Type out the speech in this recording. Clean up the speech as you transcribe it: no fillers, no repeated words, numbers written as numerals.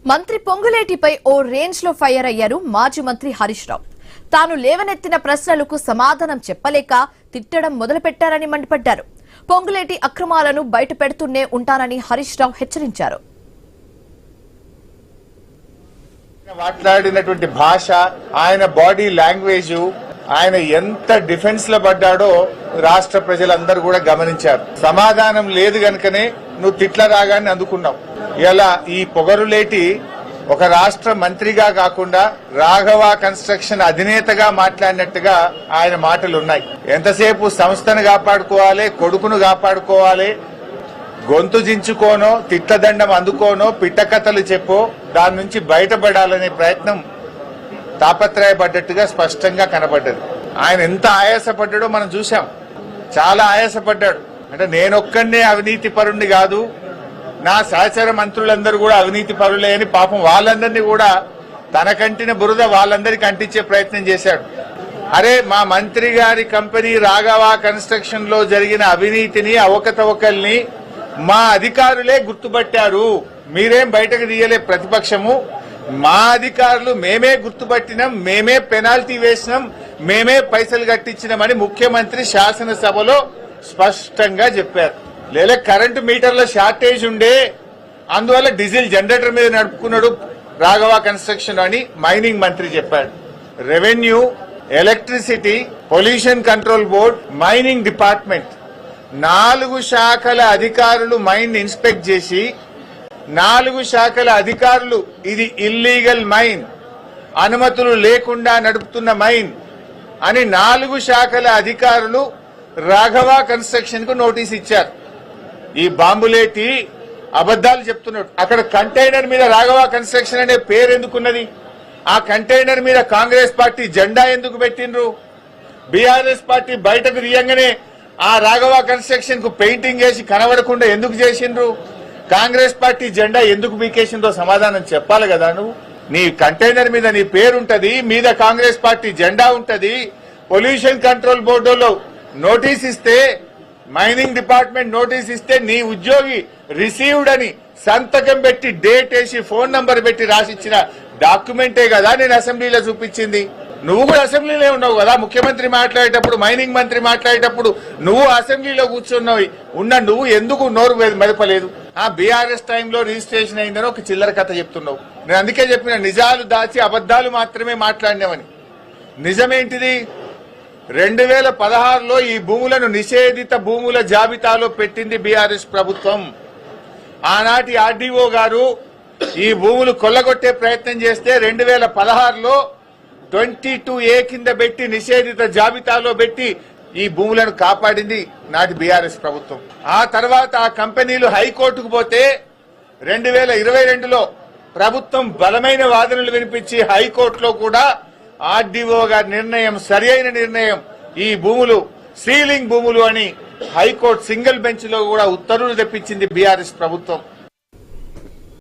మంత్రి పొంగులేటిపై ఓ రేంజ్ లో ఫైర్ అయ్యారు మాజీ మంత్రి హరీష్ రావు. తాను లేవనెత్తిన ప్రశ్నలకు సమాధానం చెప్పలేక తిట్టడం మొదలుపెట్టారని మండిపడ్డారు. పొంగులేటి అక్రమాలను బయట పెడుతూనే ఉంటానని హరీష్ రావు హెచ్చరించారు. మాట్లాడినటువంటి భాష, ఆయన బాడీ లాంగ్వేజ్, ఆయన ఎంత డిఫెన్స్ లో పడ్డాడో రాష్ట్ర ప్రజలందరూ కూడా గమనించారు. సమాధానం లేదు గనుకనే నువ్వు తిట్ల రాగాన్ని అందుకున్నావు. ఇలా ఈ పొగరులేటి ఒక రాష్ట్ర మంత్రిగా కాకుండా రాఘవ కన్స్ట్రక్షన్ అధినేతగా మాట్లాడినట్టుగా ఆయన మాటలున్నాయి. ఎంతసేపు సంస్థను కాపాడుకోవాలి, కొడుకును కాపాడుకోవాలి, గొంతు జించుకోనో తిట్లదండం అందుకోనో పిట్టకథలు చెప్పో దాని నుంచి బయటపడాలనే ప్రయత్నం తాపత్రయపడ్డట్టుగా స్పష్టంగా కనబడ్డది. ఆయన ఎంత ఆయాసపడ్డాడో మనం చూసాం. చాలా ఆయాసపడ్డాడు. అంటే నేనొక్కనే అవినీతి పరుణ్ణి కాదు, నా సహచర మంత్రులందరూ కూడా అవినీతి పరులే అని పాపం వాళ్ళందరినీ కూడా తన కంటిన బురద వాళ్ళందరికీ అంటించే ప్రయత్నం చేశాడు. అరే, మా మంత్రి గారి కంపెనీ రాఘవ కన్స్ట్రక్షన్ లో జరిగిన అవినీతిని, అవకతవకల్ని మా అధికారులే గుర్తుపట్టారు, మీరేం బయటకు తీయలే ప్రతిపక్షము. మా అధికారులు మేమే గుర్తుపట్టినాం, మేమే పెనాల్టీ వేసినాం, మేమే పైసలు కట్టించినామని ముఖ్యమంత్రి శాసనసభలో స్పష్టంగా చెప్పారు. లేదా కరెంటు మీటర్ల షార్టేజ్ ఉండే, అందువల్ల డీజిల్ జనరేటర్ మీద నడుపుకున్నాడు రాఘవ కన్స్ట్రక్షన్ అని మైనింగ్ మంత్రి చెప్పాడు. Revenue, electricity, pollution control board, mining department 4 శాఖల అధికారులు మైన్ ఇన్స్పెక్ట్ చేసి 4 శాఖల అధికారులు ఇది ఇల్లీగల్ మైన్, అనుమతులు లేకుండా నడుపుతున్న మైన్ అని 4 శాఖల అధికారులు రాఘవ కన్స్ట్రక్షన్ కు నోటీస్ ఇచ్చారు. ఈ బాంబులేటి అబద్దాలు చెప్తున్నాడు. అక్కడ కంటైనర్ మీద రాఘవ కన్స్ట్రక్షన్ అనే పేరు ఎందుకున్నది? ఆ కంటైనర్ మీద కాంగ్రెస్ పార్టీ జెండా ఎందుకు పెట్టిండ్రు? బీఆర్ఎస్ పార్టీ బయటకు తీయంగానే ఆ రాఘవ కన్స్ట్రక్షన్ కు పెయింటింగ్ వేసి కనబడకుండా ఎందుకు చేసిండ్రు? కాంగ్రెస్ పార్టీ జెండా ఎందుకు బీకేసిందో సమాధానం చెప్పాలి కదా. నువ్వు నీ కంటైనర్ మీద నీ పేరుంటది, మీద కాంగ్రెస్ పార్టీ జెండా ఉంటది. పొల్యూషన్ కంట్రోల్ బోర్డులో నోటీస్ ఇస్తే, మైనింగ్ డిపార్ట్మెంట్ నోటీస్ ఇస్తే నీ ఉద్యోగి రిసీవ్డ్ అని సంతకం పెట్టి డేట్ వేసి ఫోన్ నంబర్ పెట్టి రాసిచ్చిన డాక్యుమెంటే కదా నేను అసెంబ్లీలో చూపించింది. నువ్వు కూడా అసెంబ్లీలో ఉన్నావు కదా. ముఖ్యమంత్రి మాట్లాడేటప్పుడు, మైనింగ్ మంత్రి మాట్లాడేటప్పుడు నువ్వు అసెంబ్లీలో కూర్చున్నావు. నువ్వు ఎందుకు నోరు మెదపలేదు? ఆ బీఆర్ఎస్ టైంలో రిజిస్ట్రేషన్ అయిందని ఒక చిల్లర కథ చెప్తున్నావు. నేను అందుకే చెప్పిన నిజాలు దాచి అబద్దాలు మాత్రమే మాట్లాడినామని. నిజమేంటిది? 2016లో ఈ భూములను నిషేధిత భూముల జాబితాలో పెట్టింది బీఆర్ఎస్ ప్రభుత్వం. ఆనాటి ఆర్డీఓ గారు ఈ భూములు కొల్లగొట్టే ప్రయత్నం చేస్తే 2016లో 22A కింద పెట్టి నిషేధిత జాబితాలో పెట్టి ఈ భూములను కాపాడింది నాటి బీఆర్ఎస్ ప్రభుత్వం. ఆ తర్వాత ఆ కంపెనీలు హైకోర్టుకు పోతే 2022లో ప్రభుత్వం బలమైన వాదనలు వినిపించి హైకోర్టులో కూడా ఆర్డీఓ గారి నిర్ణయం సరి అయిన నిర్ణయం, ఈ భూములు సీలింగ్ భూములు అని హైకోర్టు సింగిల్ బెంచ్ లో కూడా ఉత్తర్వులు తెప్పించింది బీఆర్ఎస్ ప్రభుత్వం.